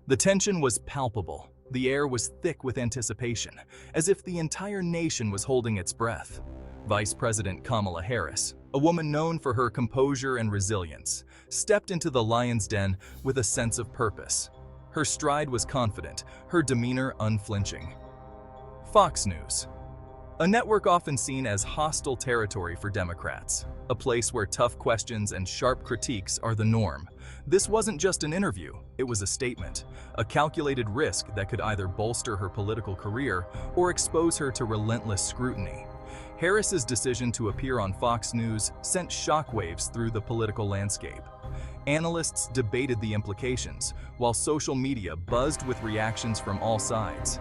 The tension was palpable. The air was thick with anticipation, as if the entire nation was holding its breath. Vice President Kamala Harris, a woman known for her composure and resilience, stepped into the lion's den with a sense of purpose. Her stride was confident, her demeanor unflinching. Fox News, a network often seen as hostile territory for Democrats, a place where tough questions and sharp critiques are the norm. This wasn't just an interview, it was a statement, a calculated risk that could either bolster her political career or expose her to relentless scrutiny. Harris's decision to appear on Fox News sent shockwaves through the political landscape. Analysts debated the implications, while social media buzzed with reactions from all sides.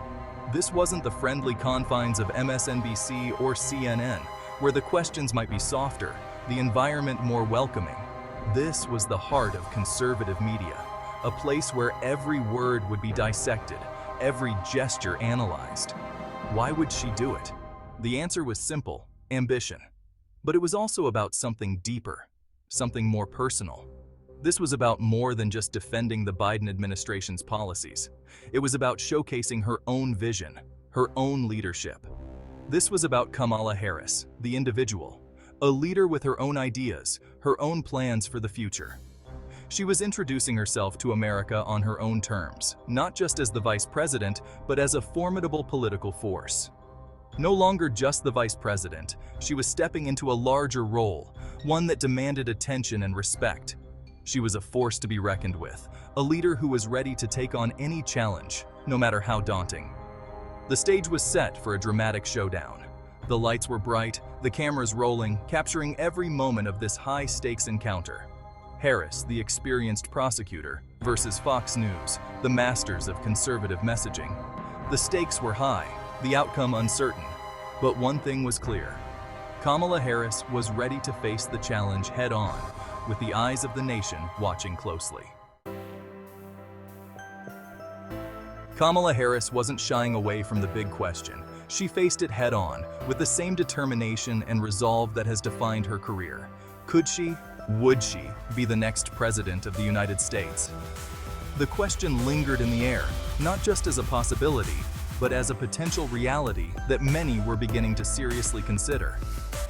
This wasn't the friendly confines of MSNBC or CNN, where the questions might be softer, the environment more welcoming. This was the heart of conservative media, a place where every word would be dissected, every gesture analyzed. Why would she do it? The answer was simple: ambition. But it was also about something deeper, something more personal. This was about more than just defending the Biden administration's policies. It was about showcasing her own vision, her own leadership. This was about Kamala Harris, the individual, a leader with her own ideas, her own plans for the future. She was introducing herself to America on her own terms, not just as the vice president, but as a formidable political force. No longer just the vice president, she was stepping into a larger role, one that demanded attention and respect. She was a force to be reckoned with, a leader who was ready to take on any challenge, no matter how daunting. The stage was set for a dramatic showdown. The lights were bright, the cameras rolling, capturing every moment of this high-stakes encounter. Harris, the experienced prosecutor, versus Fox News, the masters of conservative messaging. The stakes were high, the outcome uncertain, but one thing was clear. Kamala Harris was ready to face the challenge head-on, with the eyes of the nation watching closely. Kamala Harris wasn't shying away from the big question. She faced it head-on, with the same determination and resolve that has defined her career. Could she, would she, be the next president of the United States? The question lingered in the air, not just as a possibility, but as a potential reality that many were beginning to seriously consider.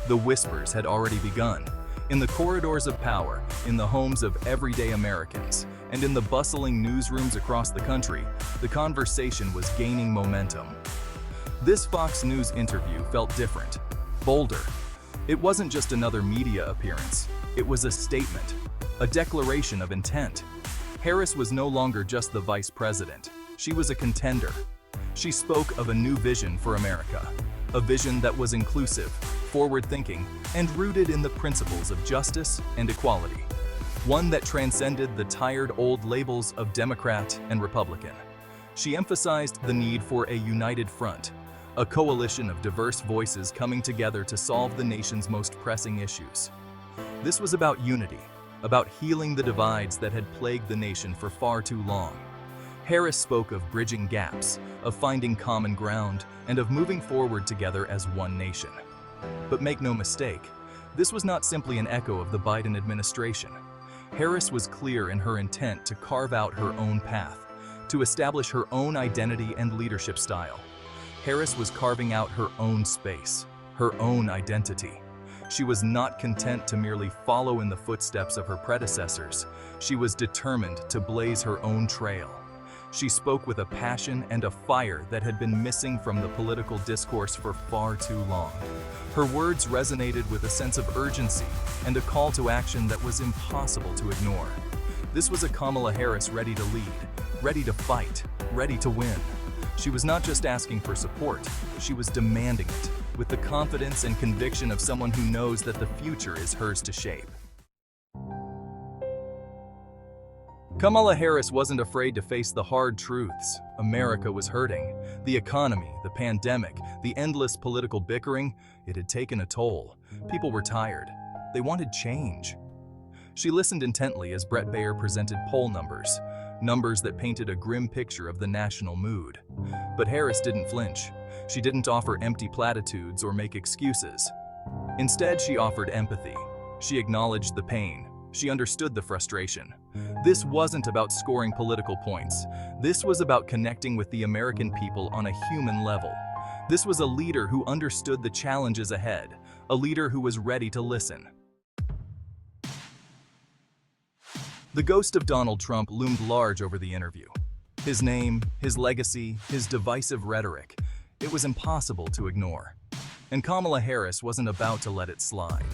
The whispers had already begun. In the corridors of power, in the homes of everyday Americans, and in the bustling newsrooms across the country, the conversation was gaining momentum. This Fox News interview felt different, bolder. It wasn't just another media appearance. It was a statement, a declaration of intent. Harris was no longer just the vice president. She was a contender. She spoke of a new vision for America, a vision that was inclusive, forward-thinking, and rooted in the principles of justice and equality. One that transcended the tired old labels of Democrat and Republican. She emphasized the need for a united front, a coalition of diverse voices coming together to solve the nation's most pressing issues. This was about unity, about healing the divides that had plagued the nation for far too long. Harris spoke of bridging gaps, of finding common ground, and of moving forward together as one nation. But make no mistake, this was not simply an echo of the Biden administration. Harris was clear in her intent to carve out her own path, to establish her own identity and leadership style. Harris was carving out her own space, her own identity. She was not content to merely follow in the footsteps of her predecessors. She was determined to blaze her own trail. She spoke with a passion and a fire that had been missing from the political discourse for far too long. Her words resonated with a sense of urgency and a call to action that was impossible to ignore. This was a Kamala Harris ready to lead, ready to fight, ready to win. She was not just asking for support, she was demanding it, with the confidence and conviction of someone who knows that the future is hers to shape. Kamala Harris wasn't afraid to face the hard truths. America was hurting. The economy, the pandemic, the endless political bickering, it had taken a toll. People were tired. They wanted change. She listened intently as Brett Baier presented poll numbers that painted a grim picture of the national mood. But Harris didn't flinch. She didn't offer empty platitudes or make excuses. Instead, she offered empathy. She acknowledged the pain. She understood the frustration. This wasn't about scoring political points. This was about connecting with the American people on a human level. This was a leader who understood the challenges ahead, a leader who was ready to listen. The ghost of Donald Trump loomed large over the interview. His name, his legacy, his divisive rhetoric, it was impossible to ignore. And Kamala Harris wasn't about to let it slide.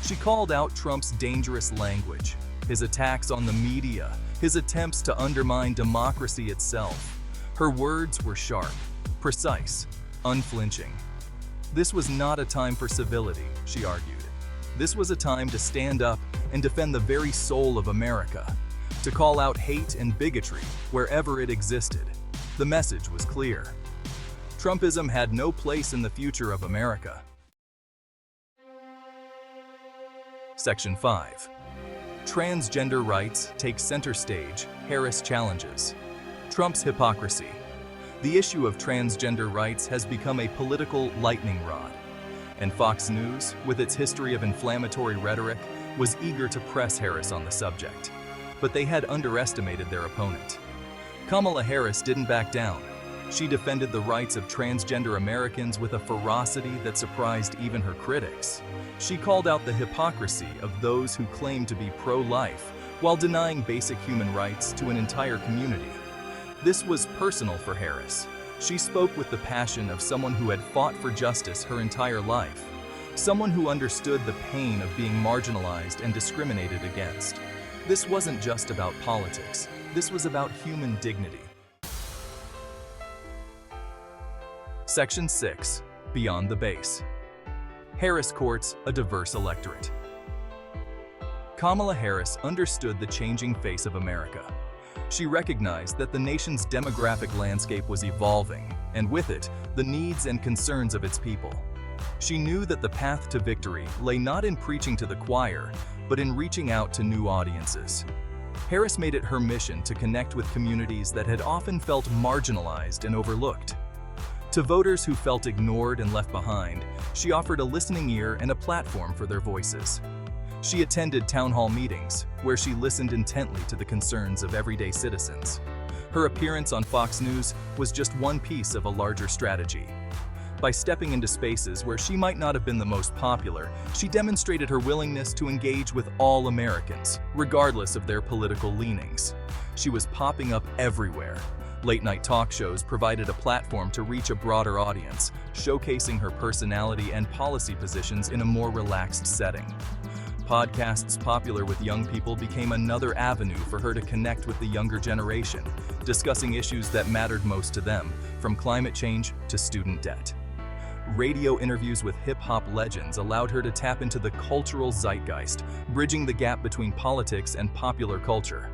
She called out Trump's dangerous language, his attacks on the media, his attempts to undermine democracy itself. Her words were sharp, precise, unflinching. This was not a time for civility, she argued. This was a time to stand up and defend the very soul of America, to call out hate and bigotry wherever it existed. The message was clear. Trumpism had no place in the future of America. Section 5. Transgender rights take center stage, Harris challenges. Trump's hypocrisy. The issue of transgender rights has become a political lightning rod, and Fox News, with its history of inflammatory rhetoric, was eager to press Harris on the subject. But they had underestimated their opponent. Kamala Harris didn't back down. She defended the rights of transgender Americans with a ferocity that surprised even her critics. She called out the hypocrisy of those who claim to be pro-life while denying basic human rights to an entire community. This was personal for Harris. She spoke with the passion of someone who had fought for justice her entire life, someone who understood the pain of being marginalized and discriminated against. This wasn't just about politics. This was about human dignity. Section 6. Beyond the Base. Harris courts a diverse electorate. Kamala Harris understood the changing face of America. She recognized that the nation's demographic landscape was evolving, and with it, the needs and concerns of its people. She knew that the path to victory lay not in preaching to the choir, but in reaching out to new audiences. Harris made it her mission to connect with communities that had often felt marginalized and overlooked. To voters who felt ignored and left behind, she offered a listening ear and a platform for their voices. She attended town hall meetings, where she listened intently to the concerns of everyday citizens. Her appearance on Fox News was just one piece of a larger strategy. By stepping into spaces where she might not have been the most popular, she demonstrated her willingness to engage with all Americans, regardless of their political leanings. She was popping up everywhere. Late-night talk shows provided a platform to reach a broader audience, showcasing her personality and policy positions in a more relaxed setting. Podcasts popular with young people became another avenue for her to connect with the younger generation, discussing issues that mattered most to them, from climate change to student debt. Radio interviews with hip-hop legends allowed her to tap into the cultural zeitgeist, bridging the gap between politics and popular culture.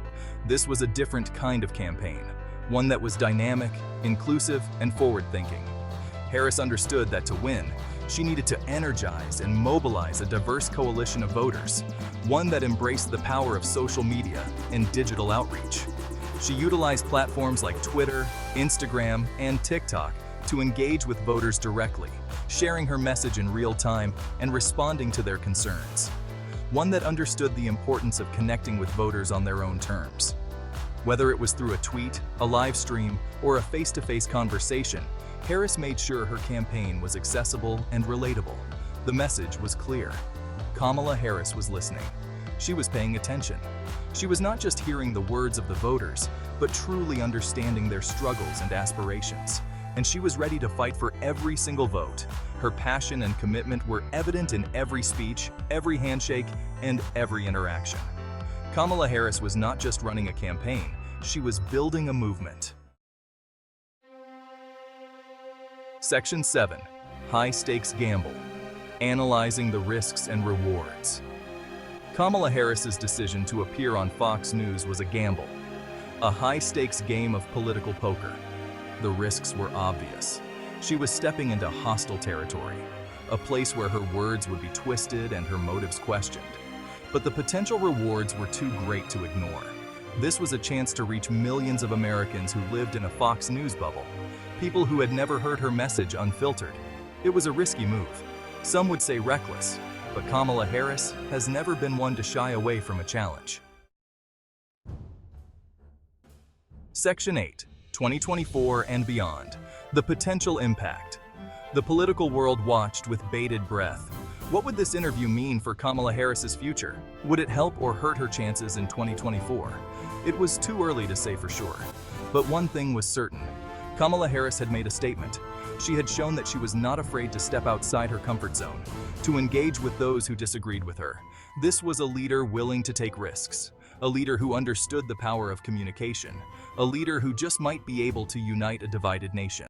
This was a different kind of campaign, one that was dynamic, inclusive, and forward-thinking. Harris understood that to win, she needed to energize and mobilize a diverse coalition of voters, one that embraced the power of social media and digital outreach. She utilized platforms like Twitter, Instagram, and TikTok to engage with voters directly, sharing her message in real time and responding to their concerns. One that understood the importance of connecting with voters on their own terms. Whether it was through a tweet, a live stream, or a face-to-face conversation, Harris made sure her campaign was accessible and relatable. The message was clear. Kamala Harris was listening. She was paying attention. She was not just hearing the words of the voters, but truly understanding their struggles and aspirations. And she was ready to fight for every single vote. Her passion and commitment were evident in every speech, every handshake, and every interaction. Kamala Harris was not just running a campaign, she was building a movement. Section 7. High-stakes gamble. Analyzing the risks and rewards. Kamala Harris's decision to appear on Fox News was a gamble, a high-stakes game of political poker. The risks were obvious. She was stepping into hostile territory, a place where her words would be twisted and her motives questioned. But the potential rewards were too great to ignore. This was a chance to reach millions of Americans who lived in a Fox News bubble, people who had never heard her message unfiltered. It was a risky move. Some would say reckless, but Kamala Harris has never been one to shy away from a challenge. Section 8, 2024 and beyond. The potential impact. The political world watched with bated breath. What would this interview mean for Kamala Harris's future? Would it help or hurt her chances in 2024? It was too early to say for sure. But one thing was certain. Kamala Harris had made a statement. She had shown that she was not afraid to step outside her comfort zone, to engage with those who disagreed with her. This was a leader willing to take risks, a leader who understood the power of communication, a leader who just might be able to unite a divided nation.